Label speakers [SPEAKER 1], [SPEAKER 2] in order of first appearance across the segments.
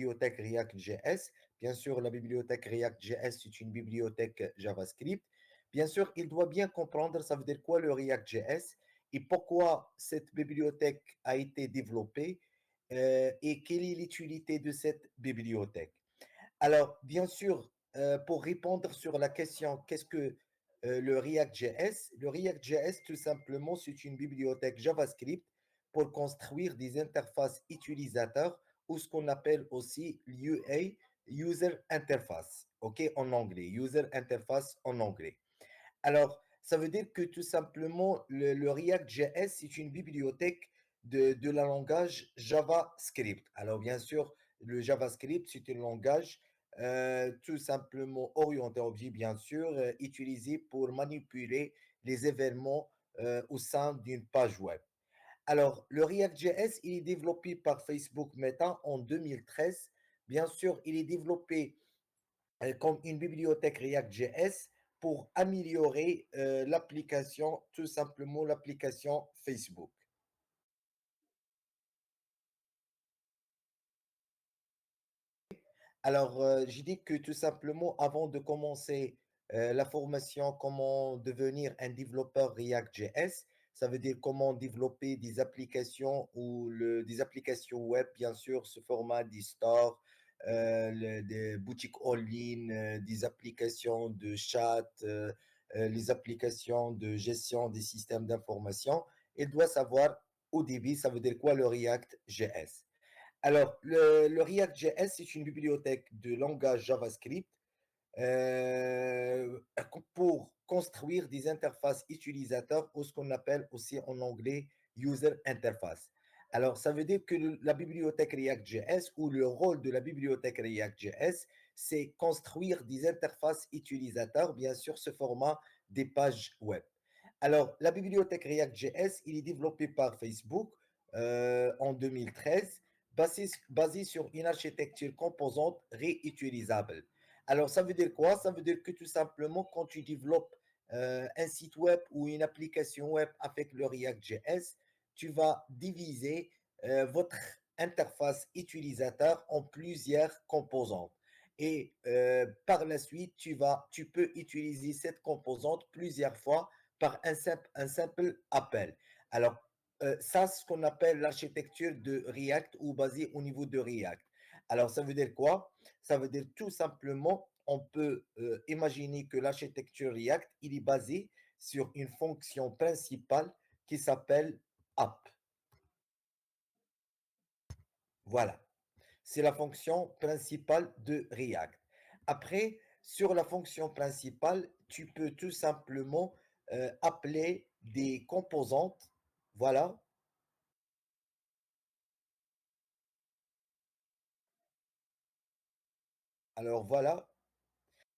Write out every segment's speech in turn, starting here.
[SPEAKER 1] bibliothèque React.js. Bien sûr, la bibliothèque React.js, c'est une bibliothèque JavaScript. Bien sûr, il doit bien comprendre ça veut dire quoi le React.js et pourquoi cette bibliothèque a été développée et quelle est l'utilité de cette bibliothèque. Alors, bien sûr, pour répondre sur la question, qu'est-ce que le React.js? Le React.js, tout simplement, c'est une bibliothèque JavaScript pour construire des interfaces utilisateurs ou ce qu'on appelle aussi l'UA, User Interface, OK, en anglais, User Interface en anglais. Alors, ça veut dire que tout simplement, le React.js, c'est une bibliothèque de la langage JavaScript. Alors, bien sûr, le JavaScript, c'est un langage tout simplement orienté objet, bien sûr, utilisé pour manipuler les événements au sein d'une page web. Alors, le React.js, il est développé par Facebook Meta en 2013. Bien sûr, il est développé comme une bibliothèque React.js pour améliorer l'application, tout simplement l'application Facebook. Alors, j'ai dit que tout simplement, avant de commencer la formation, comment devenir un développeur React.js, ça veut dire comment développer des applications ou des applications web, bien sûr, ce format des stores, des boutiques en ligne, des applications de chat, les applications de gestion des systèmes d'information. Il doit savoir au début, ça veut dire quoi le React.js. Alors, le React.js, c'est une bibliothèque de langage JavaScript euh, pour construire des interfaces utilisateurs ou ce qu'on appelle aussi en anglais User Interface. Alors, ça veut dire que la bibliothèque React.js ou le rôle de la bibliothèque React.js, c'est construire des interfaces utilisateurs, bien sûr, ce format des pages web. Alors, la bibliothèque React.js, il est développé par Facebook en 2013, basé sur une architecture composante réutilisable. Alors, ça veut dire quoi? Ça veut dire que tout simplement, quand tu développes un site web ou une application web avec le React.js, tu vas diviser votre interface utilisateur en plusieurs composantes. Et par la suite, tu peux utiliser cette composante plusieurs fois par un simple appel. Alors, ça, c'est ce qu'on appelle l'architecture de React ou basée au niveau de React. Alors, ça veut dire quoi? Ça veut dire tout simplement, on peut imaginer que l'architecture React, il est basé sur une fonction principale qui s'appelle app. Voilà, c'est la fonction principale de React. Après, sur la fonction principale, tu peux tout simplement appeler des composantes. Voilà. Alors voilà.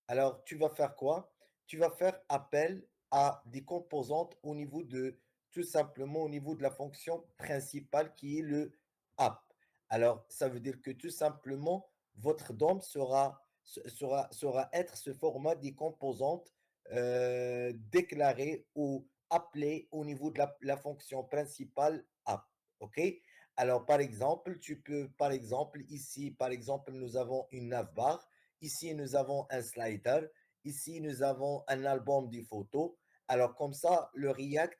[SPEAKER 1] Alors tu vas faire quoi? Tu vas faire appel à des composantes au niveau de, tout simplement au niveau de la fonction principale qui est le app. Alors ça veut dire que tout simplement votre DOM sera être ce format des composantes déclarées ou appelées au niveau de la fonction principale app. OK? Alors par exemple, tu peux, par exemple, ici, par exemple, nous avons une navbar. Ici, nous avons un slider. Ici, nous avons un album de photos. Alors, comme ça, le React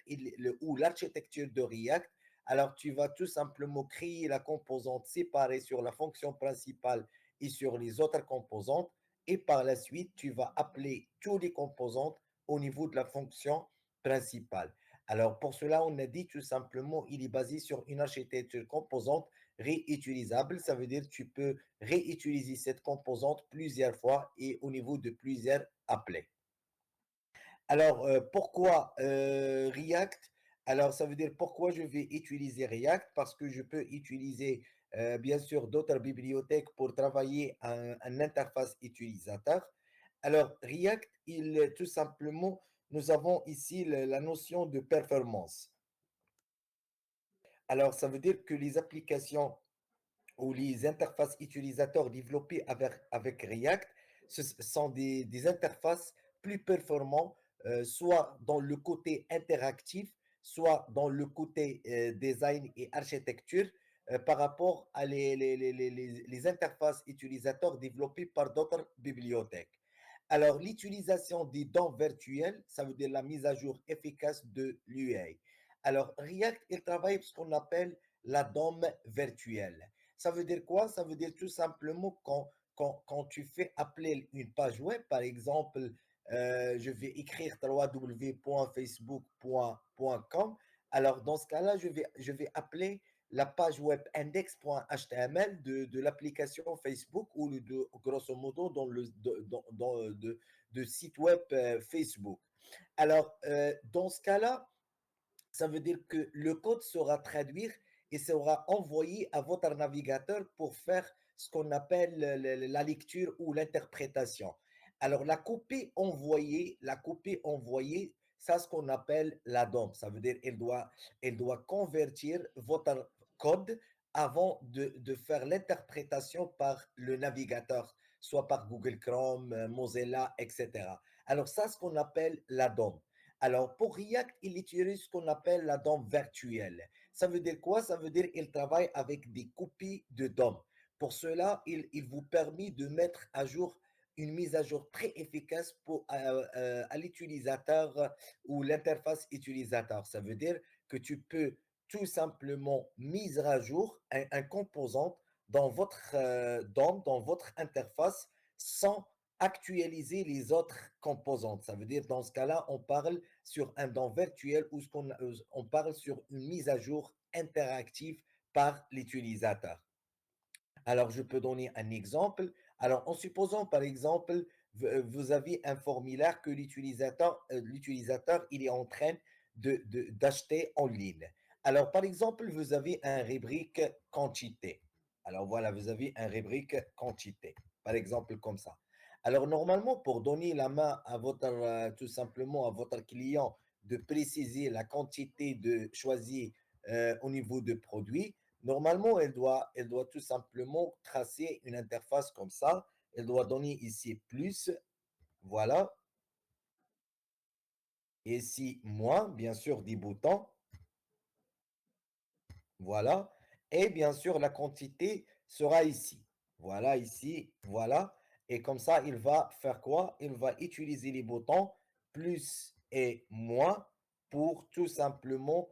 [SPEAKER 1] ou l'architecture de React, alors tu vas tout simplement créer la composante séparée sur la fonction principale et sur les autres composantes. Et par la suite, tu vas appeler toutes les composantes au niveau de la fonction principale. Alors, pour cela, on a dit tout simplement, il est basé sur une architecture composante réutilisable. Ça veut dire que tu peux réutiliser cette composante plusieurs fois et au niveau de plusieurs appelés. Alors, pourquoi React? Alors, ça veut dire pourquoi je vais utiliser React? Parce que je peux utiliser, bien sûr, d'autres bibliothèques pour travailler un interface utilisateur. Alors, React, tout simplement, nous avons ici la notion de performance. Alors, ça veut dire que les applications ou les interfaces utilisateurs développées avec React, ce sont des interfaces plus performantes, soit dans le côté interactif, soit dans le côté design et architecture. par rapport à les interfaces utilisateurs développées par d'autres bibliothèques. Alors, l'utilisation des DOM virtuels, ça veut dire la mise à jour efficace de l'UA. Alors, React, il travaille ce qu'on appelle la DOM virtuelle. Ça veut dire quoi? Ça veut dire tout simplement quand tu fais appeler une page web, par exemple, je vais écrire www.facebook.com. Alors, dans ce cas-là, je vais appeler la page web index.html de l'application Facebook ou grosso modo de site web Facebook. Alors, dans ce cas-là, ça veut dire que le code sera traduit et sera envoyé à votre navigateur pour faire ce qu'on appelle la lecture ou l'interprétation. Alors, la copie envoyée, ça, ce qu'on appelle la DOM. Ça veut dire elle doit convertir votre code avant de faire l'interprétation par le navigateur, soit par Google Chrome, Mozilla, etc. Alors, ça, ce qu'on appelle la DOM. Alors, pour React, il utilise ce qu'on appelle la DOM virtuelle. Ça veut dire quoi? Ça veut dire qu'il travaille avec des copies de DOM. Pour cela, il vous permet de mettre à jour une mise à jour très efficace à l'utilisateur ou l'interface utilisateur. Ça veut dire que tu peux tout simplement mettre à jour un composant dans votre DOM, dans votre interface, sans actualiser les autres composantes. Ça veut dire, dans ce cas-là, on parle sur un DOM virtuel ou on parle sur une mise à jour interactive par l'utilisateur. Alors, je peux donner un exemple. Alors, en supposant, par exemple, vous avez un formulaire que l'utilisateur, il est en train d'acheter en ligne. Alors, par exemple, vous avez un rubrique quantité. Alors, voilà, vous avez un rubrique quantité, par exemple, comme ça. Alors, normalement, pour donner la main tout simplement à votre client de préciser la quantité de choisie au niveau de produit, normalement, elle doit tout simplement tracer une interface comme ça. Elle doit donner ici plus, voilà, et ici moins, bien sûr, des boutons, voilà. Et bien sûr, la quantité sera ici. Voilà, ici, voilà. Et comme ça, il va faire quoi? Il va utiliser les boutons plus et moins pour tout simplement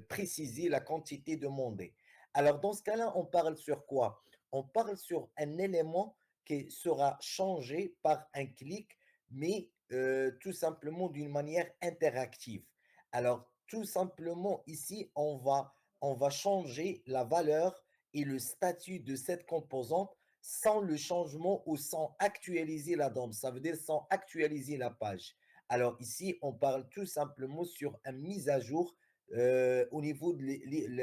[SPEAKER 1] préciser la quantité demandée. Alors, dans ce cas-là, on parle sur quoi? On parle sur un élément qui sera changé par un clic, mais tout simplement d'une manière interactive. Alors, tout simplement, ici, on va changer la valeur et le statut de cette composante sans le changement ou sans actualiser la DOM. Ça veut dire sans actualiser la page. Alors ici, on parle tout simplement sur une mise à jour au niveau de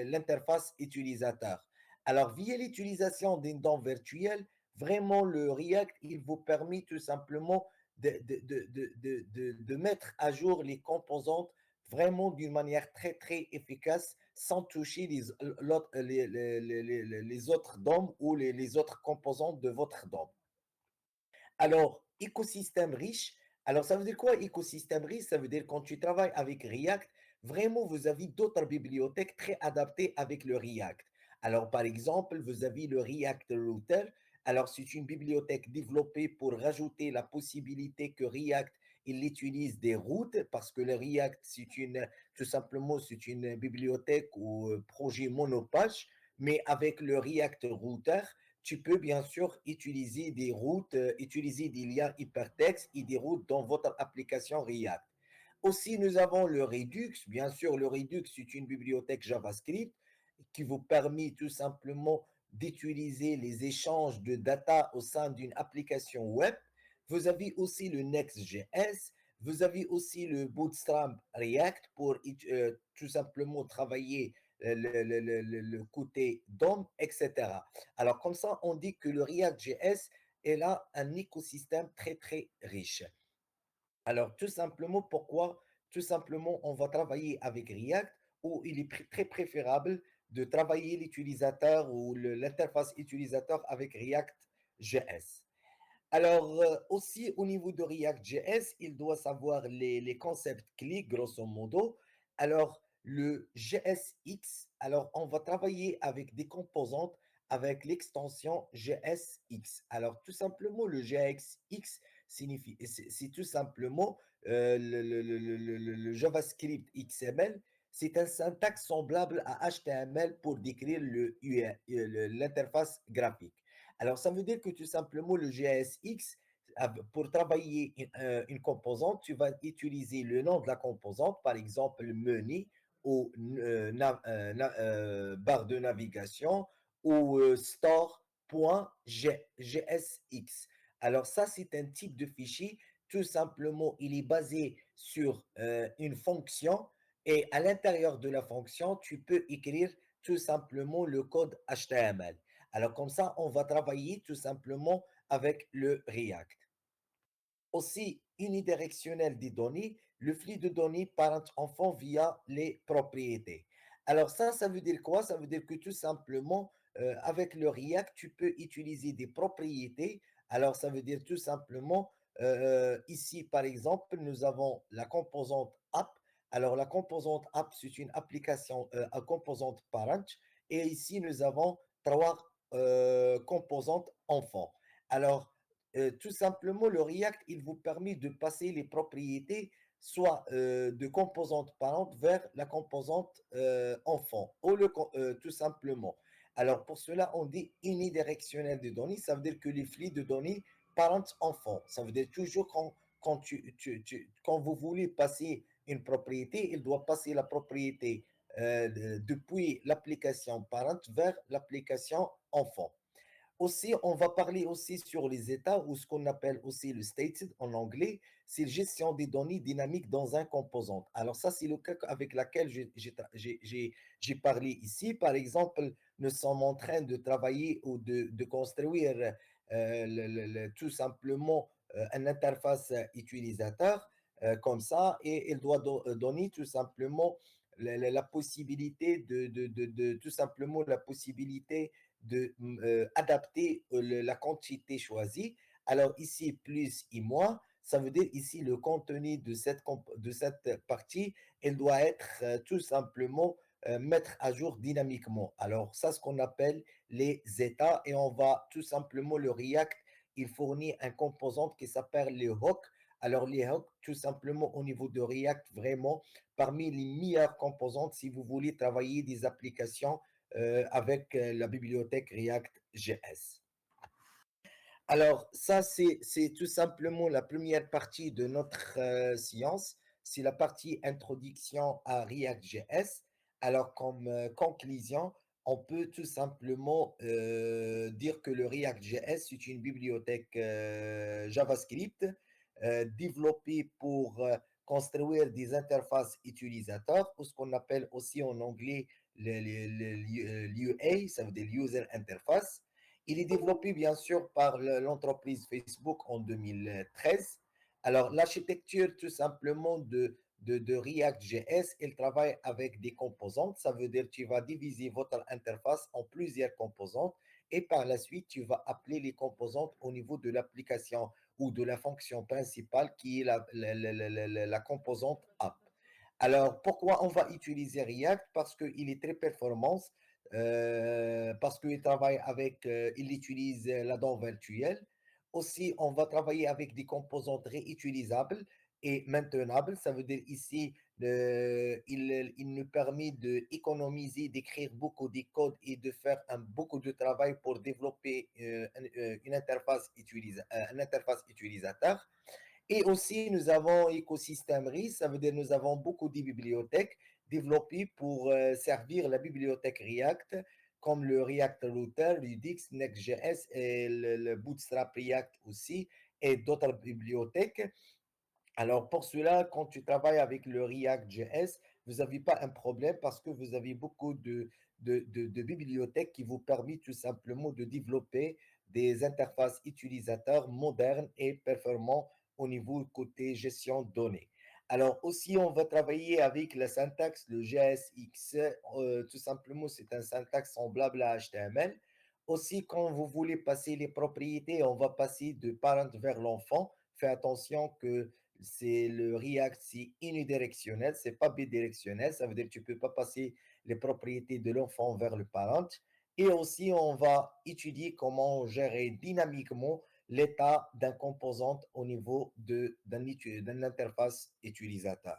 [SPEAKER 1] l'interface utilisateur. Alors, via l'utilisation d'une DOM virtuelle, vraiment, le React, il vous permet tout simplement de mettre à jour les composantes vraiment d'une manière très, très efficace sans toucher les autres DOM ou les autres composantes de votre DOM. Alors, écosystème riche. Alors, ça veut dire quoi écosystème riche? Ça veut dire quand tu travailles avec React, vraiment, vous avez d'autres bibliothèques très adaptées avec le React. Alors, par exemple, vous avez le React Router. Alors, c'est une bibliothèque développée pour rajouter la possibilité que React il utilise des routes parce que le React, tout simplement, c'est une bibliothèque ou projet monopage, mais avec le React Router, tu peux bien sûr utiliser des routes, utiliser des liens hypertextes et des routes dans votre application React. Aussi, nous avons le Redux. Bien sûr, le Redux, c'est une bibliothèque JavaScript qui vous permet tout simplement d'utiliser les échanges de data au sein d'une application web. Vous avez aussi le Next.js. Vous avez aussi le Bootstrap React pour tout simplement travailler le côté DOM, etc. Alors, comme ça, on dit que le React.js est là un écosystème très, très riche. Alors, tout simplement, pourquoi? Tout simplement, on va travailler avec React où il est très préférable de travailler l'utilisateur ou l'interface utilisateur avec React.js. Alors, aussi au niveau de React.js, il doit savoir les concepts clés, grosso modo. Alors, le GSX. Alors, on va travailler avec des composantes avec l'extension GSX. Alors, tout simplement, le GSX signifie, c'est tout simplement le JavaScript XML. C'est un syntaxe semblable à HTML pour décrire l'interface graphique. Alors, ça veut dire que tout simplement, le GSX, pour travailler une composante, tu vas utiliser le nom de la composante, par exemple, menu ou barre de navigation ou store.gsx. Alors ça, c'est un type de fichier. Tout simplement, il est basé sur une fonction et à l'intérieur de la fonction, tu peux écrire tout simplement le code HTML. Alors comme ça, on va travailler tout simplement avec le React. Aussi unidirectionnel des données, le flux de données parent-enfant via les propriétés. Alors ça veut dire quoi? Ça veut dire que tout simplement, avec le React, tu peux utiliser des propriétés. Alors ça veut dire tout simplement, ici par exemple, nous avons la composante app. Alors la composante app, c'est une application à composante parent. Et ici, nous avons trois composantes enfants. Alors, tout simplement, le React, il vous permet de passer les propriétés soit de composante parente vers la composante enfant, ou tout simplement. Alors, pour cela, on dit unidirectionnel de données. Ça veut dire que les flux de données parent-enfant. Ça veut dire toujours quand vous voulez passer une propriété, il doit passer la propriété depuis l'application parent vers l'application enfant. Aussi, on va parler aussi sur les états ou ce qu'on appelle aussi le stated en anglais, c'est la gestion des données dynamiques dans un composant. Alors ça, c'est le cas avec laquelle j'ai parlé ici. Par exemple, nous sommes en train de travailler ou de construire tout simplement une interface utilisateur comme ça et il doit donner tout simplement la possibilité tout simplement la possibilité de adapter la quantité choisie. Alors ici, plus et moins, ça veut dire ici le contenu de cette partie, elle doit être tout simplement mettre à jour dynamiquement. Alors ça, ce qu'on appelle les états et on va tout simplement le React, il fournit un composant qui s'appelle les hooks. Alors les hooks, tout simplement au niveau de React, vraiment parmi les meilleures composantes si vous voulez travailler des applications avec la bibliothèque React.js. Alors, ça, c'est tout simplement la première partie de notre science. C'est la partie introduction à React.js. Alors, comme conclusion, on peut tout simplement dire que le React.js, c'est une bibliothèque JavaScript développée pour construire des interfaces utilisateurs, ou ce qu'on appelle aussi en anglais l'UA, ça veut dire User Interface. Il est développé bien sûr par l'entreprise Facebook en 2013. Alors, l'architecture tout simplement de React.js, elle travaille avec des composantes. Ça veut dire que tu vas diviser votre interface en plusieurs composantes et par la suite, tu vas appeler les composantes au niveau de l'application ou de la fonction principale qui est la composante app. Alors, pourquoi on va utiliser React? Parce qu'il est très performant, parce qu'il travaille avec, il utilise la DOM virtuelle. Aussi, on va travailler avec des composantes réutilisables et maintenables. Ça veut dire ici, il nous permet d'économiser, d'écrire beaucoup de code et de faire beaucoup de travail pour développer une interface utilisateur. Et aussi, nous avons écosystème RIS, ça veut dire nous avons beaucoup de bibliothèques développées pour servir la bibliothèque React, comme le React Router, Redux, Next.js et le Bootstrap React aussi, et d'autres bibliothèques. Alors, pour cela, quand tu travailles avec le React.js, vous n'avez pas un problème parce que vous avez beaucoup de bibliothèques qui vous permettent tout simplement de développer des interfaces utilisateurs modernes et performants au niveau côté gestion de données. Alors aussi, on va travailler avec la syntaxe, le JSX. Tout simplement, c'est un syntaxe semblable à HTML. Aussi, quand vous voulez passer les propriétés, on va passer de parent vers l'enfant. Fais attention que C'est le React, c'est unidirectionnel, c'est pas bidirectionnel. Ça veut dire que tu peux pas passer les propriétés de l'enfant vers le parent. Et aussi, on va étudier comment gérer dynamiquement l'état d'un composant au niveau d'un interface utilisateur.